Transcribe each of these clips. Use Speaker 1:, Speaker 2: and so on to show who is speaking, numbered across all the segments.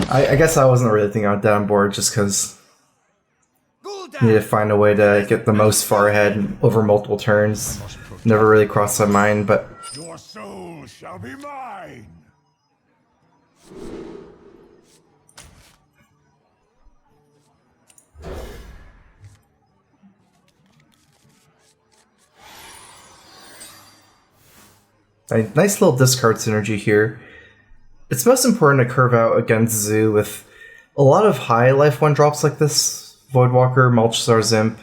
Speaker 1: I guess I wasn't really thinking about that on board just because I need to find a way to get the most far ahead over multiple turns. Never really crossed my mind, but
Speaker 2: Your soul shall be mine.
Speaker 1: a nice little discard synergy here. It's most important to curve out against Zoo with a lot of high life 1-drops like this. Voidwalker, Mulchzar, Zimp.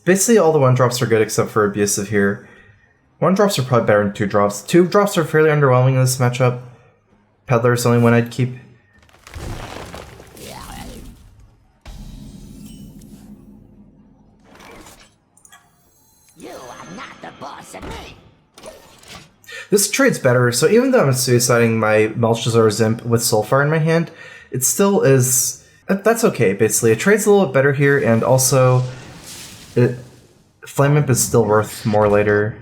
Speaker 1: Basically all the 1-drops are good except for Abusive here. 1-drops are probably better than 2-drops. 2-drops are fairly underwhelming in this matchup. Peddler's the only one I'd keep.
Speaker 3: You are not the boss of me.
Speaker 1: This trade's better, so even though I'm suiciding my Melchizar Zimp with Soulfire in my hand, it still is... That's okay, basically. It trade's a little bit better here, and also... Flame Imp is still worth more later.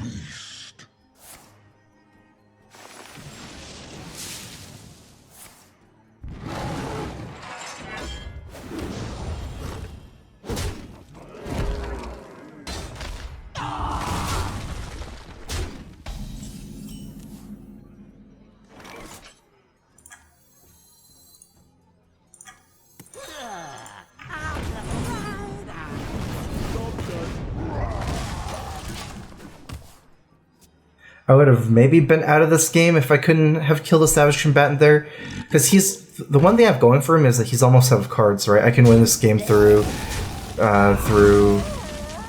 Speaker 1: I would have maybe been out of this game if I couldn't have killed a Savage Combatant there. Because the one thing I have going for him is that he's almost out of cards, right? I can win this game through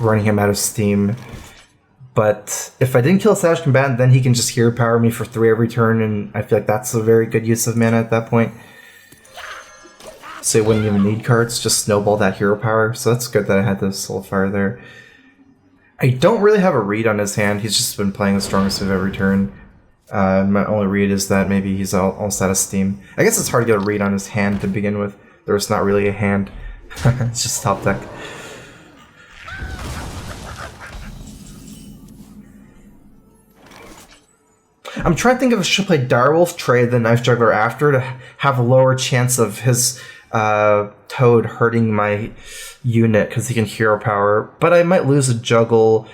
Speaker 1: running him out of steam. But if I didn't kill a Savage Combatant, then he can just hero power me for 3 every turn, and I feel like that's a very good use of mana at that point. So he wouldn't even need cards, just snowball that hero power. So that's good that I had the Soulfire there. I don't really have a read on his hand. He's just been playing the strongest move every turn. My only read is that maybe he's almost out of steam. I guess it's hard to get a read on his hand to begin with. There's not really a hand. It's just top deck. I'm trying to think if I should play Direwolf, trade the Knife Juggler after to have a lower chance of his Toad hurting my unit because he can hero power, but I might lose a Juggle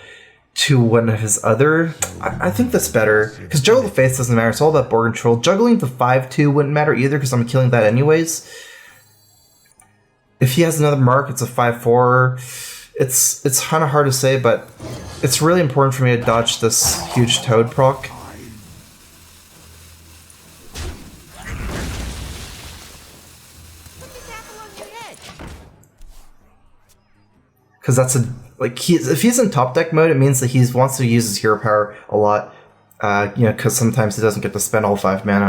Speaker 1: to one of his other. I think that's better because Juggle the Face doesn't matter. It's all about board control. Juggling the 5/2 wouldn't matter either because I'm killing that anyways. If he has another mark, it's a 5/4. It's kind of hard to say, but it's really important for me to dodge this huge Toad proc. Because that's if he's in top deck mode, it means that he wants to use his hero power a lot. Because sometimes he doesn't get to spend all 5 mana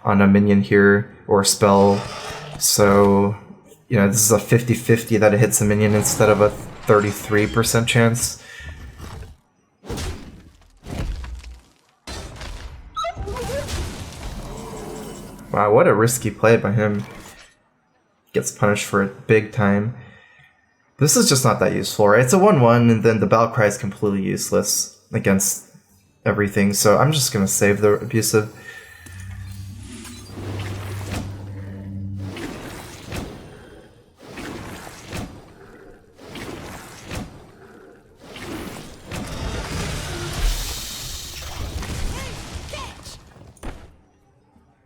Speaker 1: on a minion here or a spell. So, this is a 50-50 that it hits a minion instead of a 33% chance. Wow, what a risky play by him. Gets punished for it big time. This is just not that useful, right? It's a 1/1, and then the Battle Cry is completely useless against everything, so I'm just gonna save the Abusive.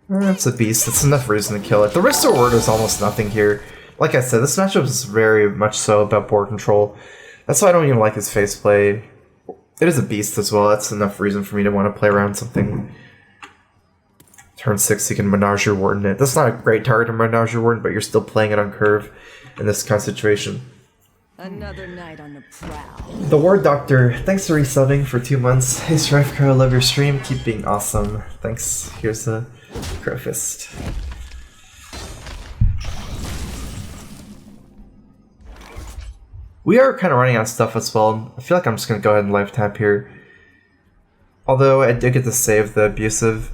Speaker 1: That's a beast. That's enough reason to kill it. The risk to reward is almost nothing here. Like I said, this matchup is very much so about board control. That's why I don't even like his face play. It is a beast as well. That's enough reason for me to want to play around something. Turn 6, you can Menage your Warden it. That's not a great target to Menage your Warden, but you're still playing it on curve in this kind of situation.
Speaker 4: Another night on the prowl.
Speaker 1: The Ward Doctor, thanks for resubbing for 2 months. Hey StrifeCro, love your stream. Keep being awesome. Thanks. Here's a Crow Fist. We are kind of running out of stuff as well. I feel like I'm just going to go ahead and life tap here. Although I did get to save the Abusive.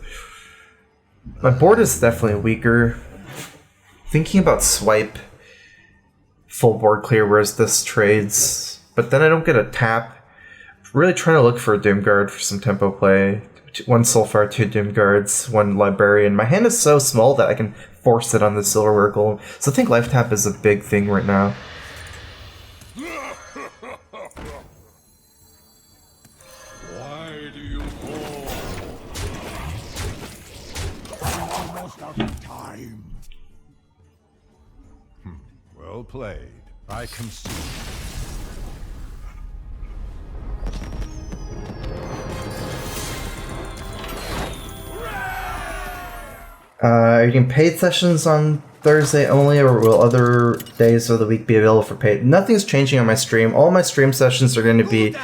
Speaker 1: My board is definitely weaker. Thinking about swipe, full board clear, whereas this trades. But then I don't get a tap. Really trying to look for a Doomguard for some tempo play 1 Soulfire, 2 Doom Guards, 1 Librarian. My hand is so small that I can force it on the Silverware Golem. So I think life tap is a big thing right now.
Speaker 2: Why do you call? Almost out of time.
Speaker 5: Well played. I concede.
Speaker 1: Are you doing paid sessions on Thursday only, or will other days of the week be available for paid? Nothing's changing on my stream. All my stream sessions are going to be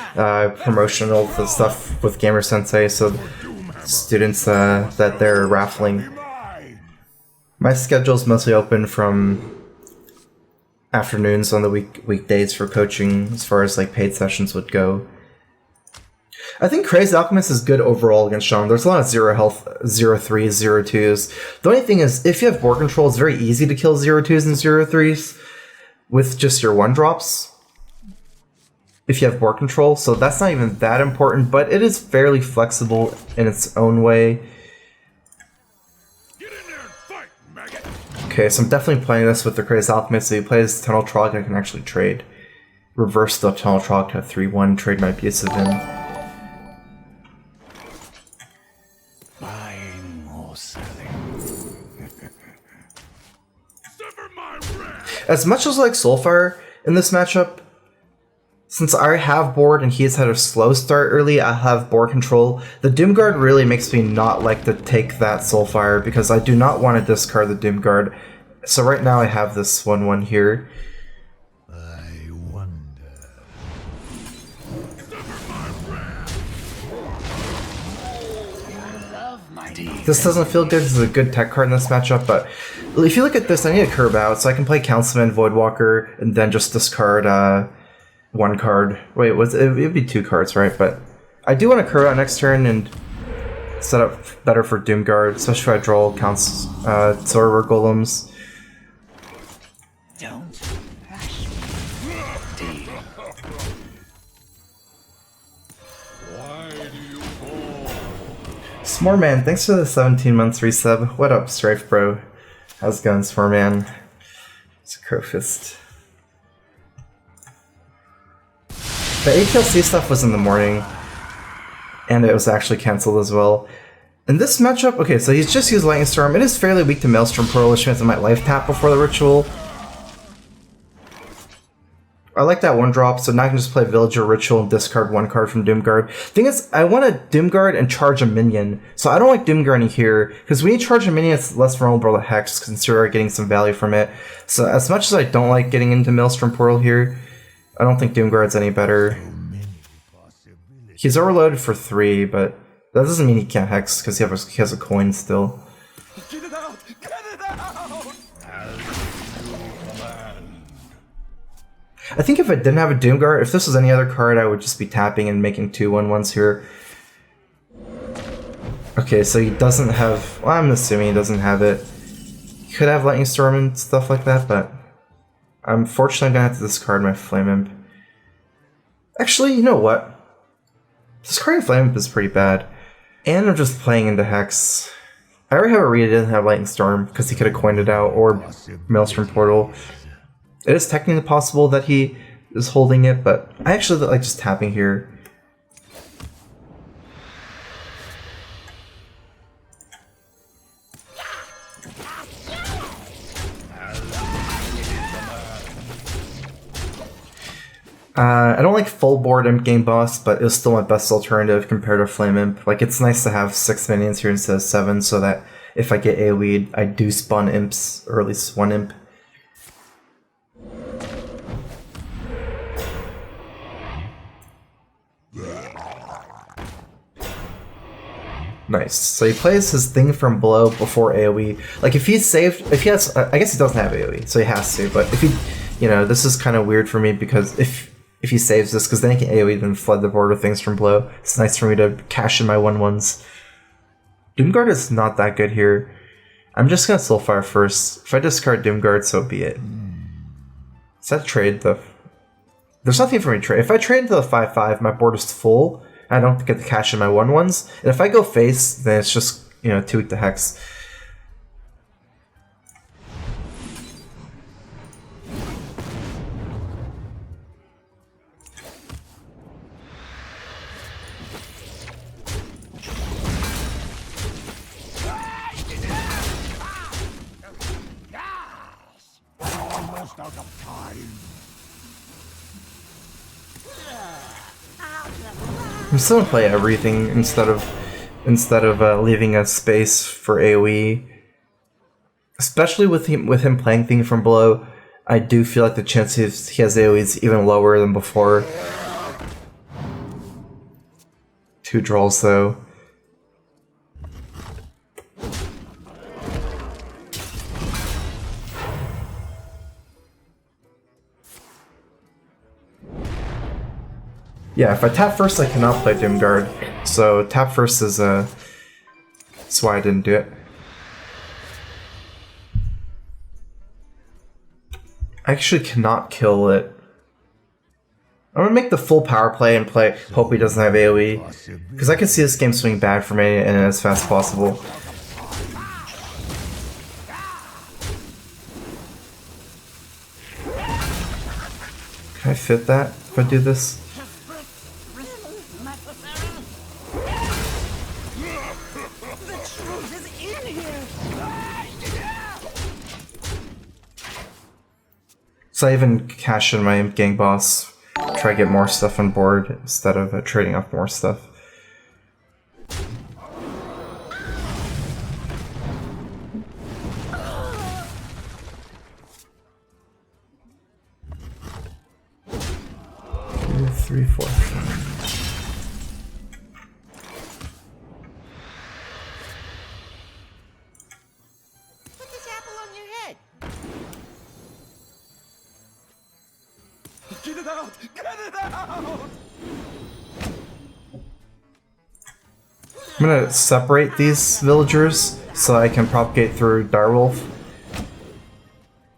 Speaker 1: promotional for stuff with Gamer Sensei, so students that they're raffling. My schedule's mostly open from afternoons on the weekdays for coaching, as far as like paid sessions would go. I think Crazed Alchemist is good overall against Sean. There's a lot of 0 health, 0-3s, 0-2s. The only thing is, if you have board control, it's very easy to kill 0-2s and 0-3s with just your 1-drops. If you have board control, so that's not even that important, but it is fairly flexible in its own way.
Speaker 2: Get in there and fight, maggot.
Speaker 1: Okay, so I'm definitely playing this with the Crazed Alchemist. If he plays Tunnel Trog, I can actually trade. Reverse the Tunnel Trog to a 3-1, trade my abusive in. As much as I like Soulfire in this matchup, since I have board and he's had a slow start early, I have board control. The Doomguard really makes me not like to take that Soulfire because I do not want to discard the Doomguard. So right now I have this 1-1 here.
Speaker 5: I wonder.
Speaker 1: This doesn't feel good. This is a good tech card in this matchup, but if you look at this, I need a curve out, so I can play Councilman, Voidwalker, and then just discard 1 card. Wait, it'd be 2 cards, right? But I do want to curve out next turn and set up better for Doomguard, especially if I draw counts Silverware Golems.
Speaker 3: Don't rush me.
Speaker 2: Why do you call?
Speaker 1: Smorman, thanks for the 17 months resub. What up, StrifeCro? How's it going, Smorman? It's a Crowfist. The HLC stuff was in the morning, and it was actually cancelled as well. In this matchup, okay, so he's just used Lightning Storm. It is fairly weak to Maelstrom Pearl, which means I might life tap before the ritual. I like that 1-drop, so now I can just play Villager Ritual and discard 1 card from Doomguard. Thing is, I want to Doomguard and charge a minion, so I don't like Doomguarding here, because when you charge a minion, it's less vulnerable to Hex, considering getting some value from it. So as much as I don't like getting into Maelstrom Portal here, I don't think Doomguard's any better. He's overloaded for 3, but that doesn't mean he can't Hex, because he has a coin still.
Speaker 2: Get it out! Get it out!
Speaker 1: I think if I didn't have a Doomguard, if this was any other card, I would just be tapping and making 2 1-1s here. Okay, so he doesn't have... Well, I'm assuming he doesn't have it. He could have Lightning Storm and stuff like that, but... Unfortunately, I'm gonna have to discard my Flame Imp. Actually, you know what? Discarding Flame Imp is pretty bad. And I'm just playing into Hex. I already have a read, it doesn't have Lightning Storm, because he could have coined it out, or Maelstrom Portal. It is technically possible that he is holding it, but I actually like just tapping here. I don't like full board Imp Game Boss, but it's still my best alternative compared to Flame Imp. Like, it's nice to have 6 minions here instead of 7, so that if I get AoE'd, I do spawn Imps, or at least 1 Imp. Nice. So he plays his thing from below before AoE. Like, if he's saved, if he has, I guess he doesn't have AoE, so he has to, but if he, you know, this is kind of weird for me because if he saves this, because then he can AoE and flood the board with things from below. It's nice for me to cash in my 1-1s. Doomguard is not that good here. I'm just gonna Soulfire first. If I discard Doomguard, so be it. Is that trade the... There's nothing for me to trade. If I trade into the 5-5, my board is full, I don't get to cash in my 1/1s. And if I go face, then it's just, you know, too weak to Hex.
Speaker 2: Almost out of time.
Speaker 1: I'm still gonna play everything instead of leaving a space for AoE. Especially with him playing things from below, I do feel like the chance he has AoE is even lower than before. 2 draws though. Yeah, if I tap first, I cannot play Doomguard. So tap first is that's why I didn't do it. I actually cannot kill it. I'm gonna make the full power play and hope he doesn't have AoE, because I can see this game swing bad for me and as fast as possible. Can I fit that if I do this? So I even cash in my gang boss, try to get more stuff on board instead of trading off more stuff. Three, 4.
Speaker 3: Put this apple on your head.
Speaker 2: Get it out! Get it out!
Speaker 1: I'm gonna separate these villagers so I can propagate through Direwolf.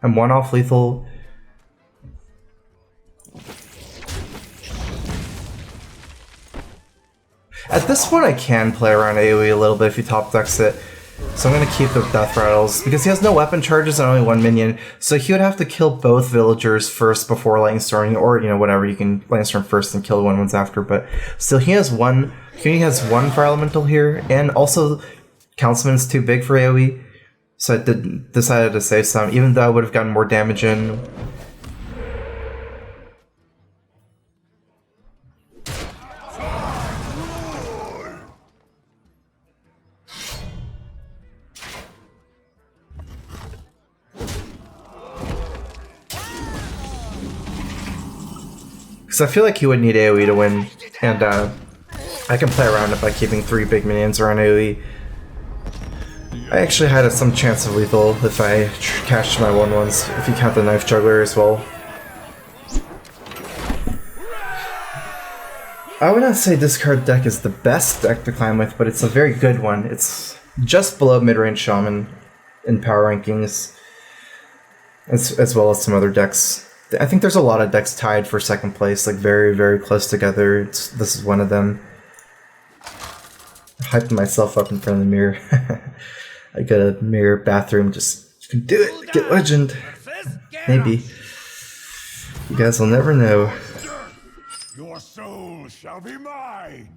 Speaker 1: I'm 1 off lethal. At this point I can play around AoE a little bit if you top decks it. So I'm gonna keep the death rattles because he has no weapon charges and only 1 minion. So he would have to kill both villagers first before lightning storming, or you know, whatever, you can lightning storm first and kill the 1/1s after, but still he has one fire elemental here, and also Councilman's too big for AoE. So I decided to save some, even though I would have gotten more damage in. Because I feel like he would need AoE to win, and I can play around it by keeping 3 big minions around AoE. I actually had some chance of lethal if I cashed my 1/1s, if you count the knife juggler as well. I would not say this card deck is the best deck to climb with, but it's a very good one. It's just below mid-range Shaman in power rankings, as well as some other decks. I think there's a lot of decks tied for second place, like very, very close together. This is one of them. I'm hyping myself up in front of the mirror. I got a mirror bathroom, just you can do it, get legend. Maybe. You guys will never know.
Speaker 2: Your soul shall be mine!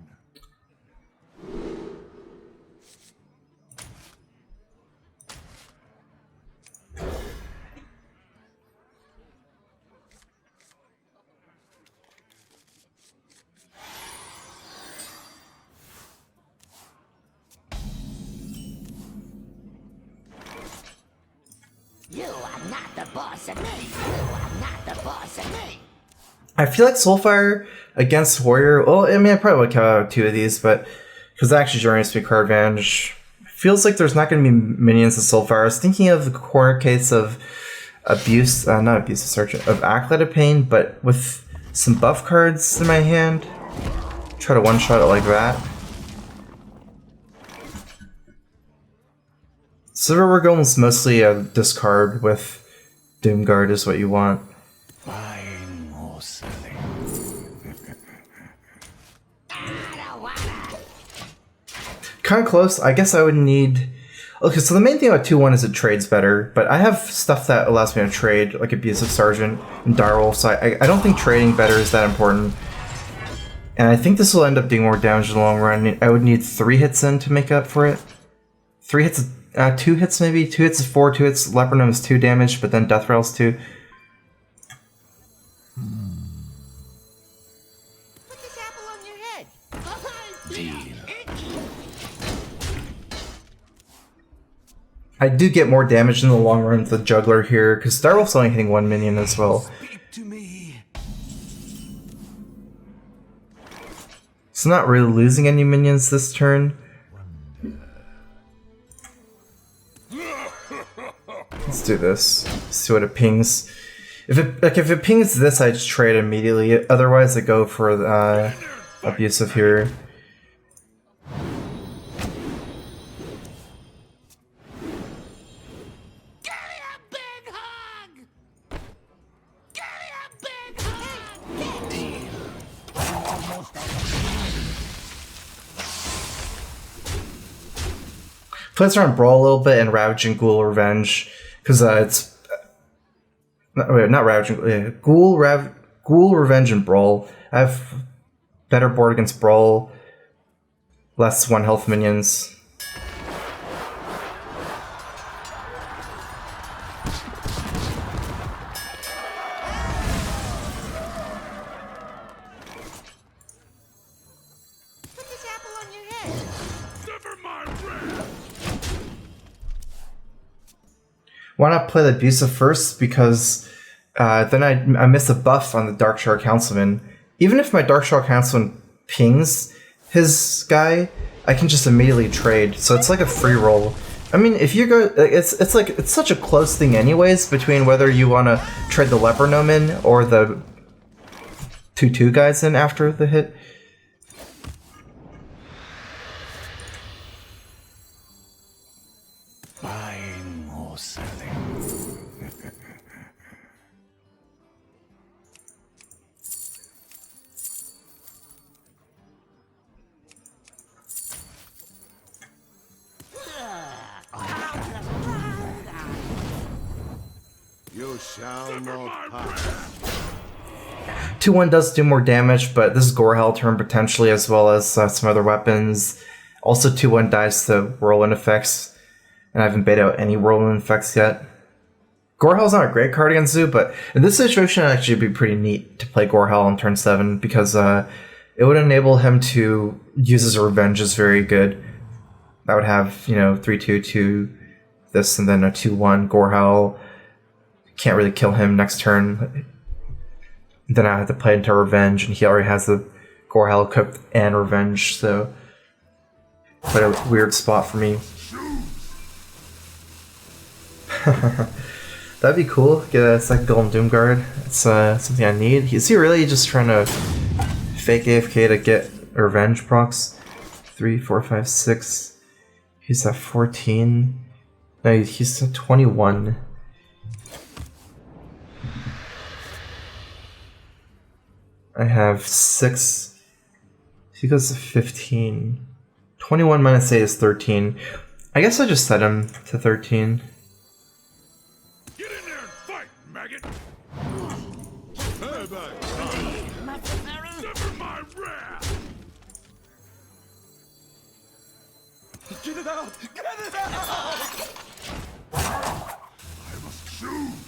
Speaker 3: You are not the boss of me. You are not the boss of me.
Speaker 1: I feel like Soulfire against Warrior, well, I mean, I probably would count out 2 of these, but because that actually generates me card advantage. Feels like there's not going to be minions of Soulfire. I was thinking of the corner case of Abuse, not Abuse of Search, of Acolyte of Pain, but with some buff cards in my hand. Try to one-shot it like that. Silver Golem's mostly a discard with Doomguard is what you want.
Speaker 2: Buying or selling.
Speaker 3: I
Speaker 1: kind of close. I guess I would need... Okay, so the main thing about 2-1 is it trades better, but I have stuff that allows me to trade, like Abusive Sergeant and Direwolf, so I don't think trading better is that important. And I think this will end up doing more damage in the long run. I would need 3 hits in to make up for it. 3 hits, 2 hits maybe? 2 hits is 4, 2 hits, Leopard Gnome is 2 damage, but then Death Rail's 2.
Speaker 3: Put this apple on your head.
Speaker 1: I do get more damage in the long run with the Juggler here, because Direwolf's only hitting 1 minion as well. So not really losing any minions this turn. Let's do this. See what it pings. If it pings this, I just trade immediately. Otherwise, I go for Abusive here. Plays around Brawl a little bit and Ravaging Ghoul Revenge, because it's not Ravaging Ghoul Revenge and Brawl. I have better board against Brawl, less 1 health minions.
Speaker 3: Put this apple on your head.
Speaker 1: Why not play the Abusive first? Because then I miss a buff on the Darkshire Councilman. Even if my Darkshire Councilman pings his guy, I can just immediately trade. So it's like a free roll. I mean, if you go, it's like it's such a close thing, anyways, between whether you want to trade the Leopard Gnome in or the 2/2 guys in after the hit.
Speaker 2: Buying or selling.
Speaker 5: You shall not pass.
Speaker 1: 2-1 does do more damage, but this is Gorehell turn potentially, as well as some other weapons. Also 2-1 dies to Whirlwind effects, and I haven't bait out any Whirlwind effects yet. Gorehell's not a great card against Zoo, but in this situation it'd actually be pretty neat to play Gorehell on turn 7, because it would enable him to use his revenges very good. I would have, 3/2 this, and then a 2-1 Gorehell. Can't really kill him next turn. Then I have to play into Revenge, and he already has the Gorehell equipped and Revenge, so quite a weird spot for me. That'd be cool. Get a second Golden Doom Guard. It's something I need. Is he really just trying to fake AFK to get Revenge procs? 3, 4, 5, 6. He's at 14. No, he's at 21. I have 6. He goes to 15. 21 minus 8 is 13. I guess I just set him to 13.
Speaker 2: Get in there and fight, maggot! Sever my wrath!
Speaker 5: Get it out! Get it out!
Speaker 2: I must choose!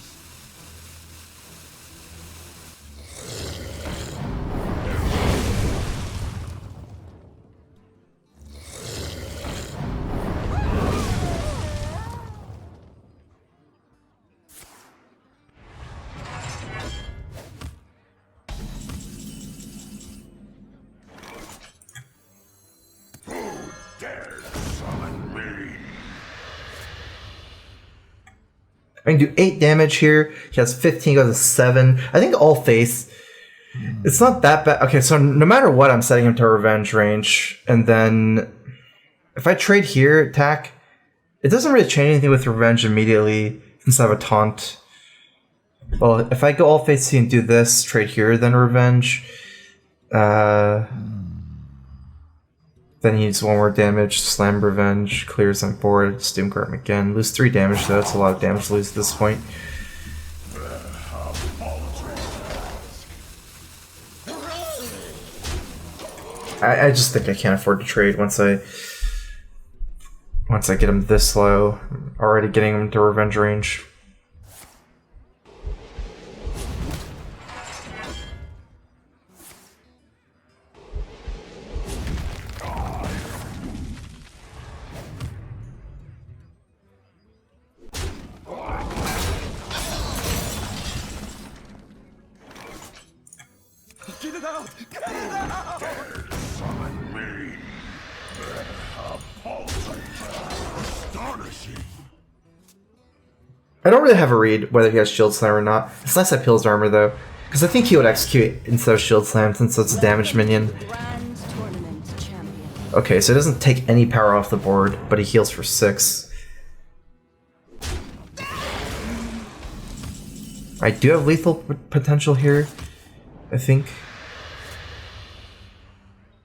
Speaker 1: I can do 8 damage here. He has 15, goes to 7. I think all face. It's not that bad. Okay, so no matter what, I'm setting him to Revenge range. And then if I trade here, attack, it doesn't really change anything with Revenge immediately since I have a taunt. Well, if I go all face and do this, trade here, then Revenge, then Then he needs one more damage, Slam Revenge, clears on board, Doomguard him again. Lose 3 damage though, that's a lot of damage to lose at this point. I just think I can't afford to trade once I get him this low. I'm already getting him to revenge range.
Speaker 5: Get it out! Get it out!
Speaker 2: Summon me. Astonishing.
Speaker 1: I don't really have a read whether he has Shield Slam or not. It's nice I peels his armor though, because I think he would execute instead of Shield Slam since it's a damage minion.
Speaker 4: Grand Tournament champion.
Speaker 1: Okay, so it doesn't take any power off the board, but he heals for 6. I do have lethal potential here, I think.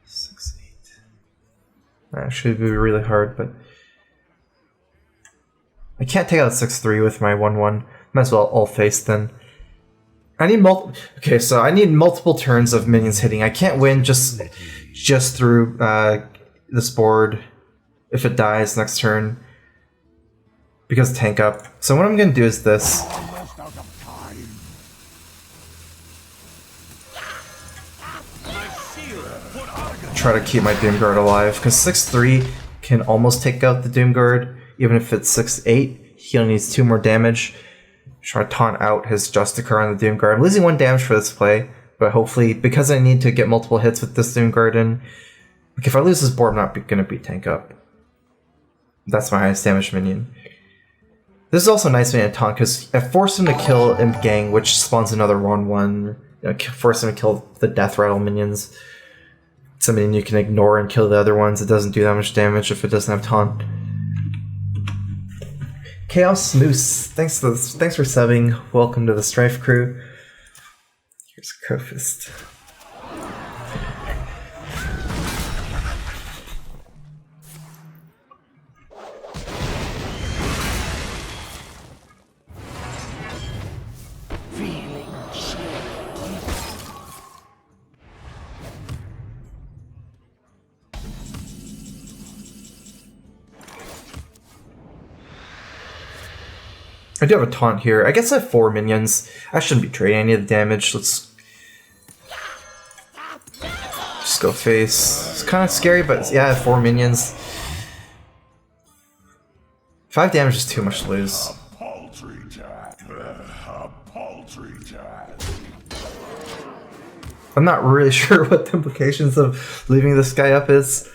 Speaker 1: 6, 8. That should be really hard, but I can't take out 6-3 with my 1-1. Might as well all face then. I need I need multiple turns of minions hitting. I can't win just through this board if it dies next turn because tank up. So what I'm gonna do is this.
Speaker 2: Almost out of time.
Speaker 1: Try to keep my Doomguard alive because 6-3 can almost take out the Doomguard. Even if it's 6-8, he only needs 2 more damage. Try to taunt out his Justicar on the Doomguard. I'm losing 1 damage for this play, but hopefully, because I need to get multiple hits with this Doomguard in, like if I lose this board, I'm not going to beat tank up. That's my highest damage minion. This is also nice minion to taunt because I forced him to kill Imp Gang, which spawns another 1-1. Force him to kill the Death Rattle minions. It's a minion you can ignore and kill the other ones. It doesn't do that much damage if it doesn't have taunt. Chaos Moose, thanks for subbing. Welcome to the Strife crew. Here's Crowfist. I do have a taunt here. I guess I have 4 minions. I shouldn't be trading any of the damage. Let's just go face. It's kind of scary, but yeah, I have 4 minions. 5 damage is too much to lose.
Speaker 2: Paltry task. A paltry task.
Speaker 1: I'm not really sure what the implications of leaving this guy up is.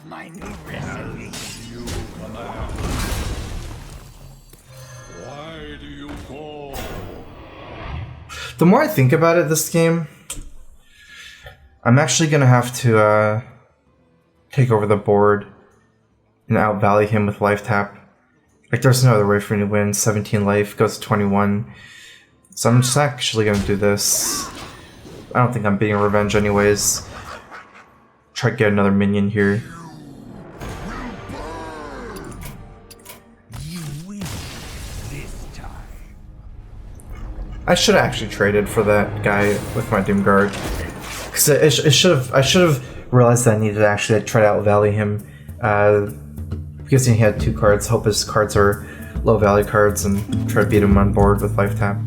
Speaker 3: My new recipe.
Speaker 2: You command. Why do you call?
Speaker 1: The more I think about it this game, I'm actually going to have to take over the board and out-value him with life tap. Like, there's no other way for me to win. 17 life goes to 21. So I'm just actually going to do this. I don't think I'm beating revenge anyways. Try to get another minion here. I should have actually traded for that guy with my Doomguard. Because I should have realized that I needed to actually try to out-value him. Because he had 2 cards, hope his cards are low value cards, and try to beat him on board with life tap.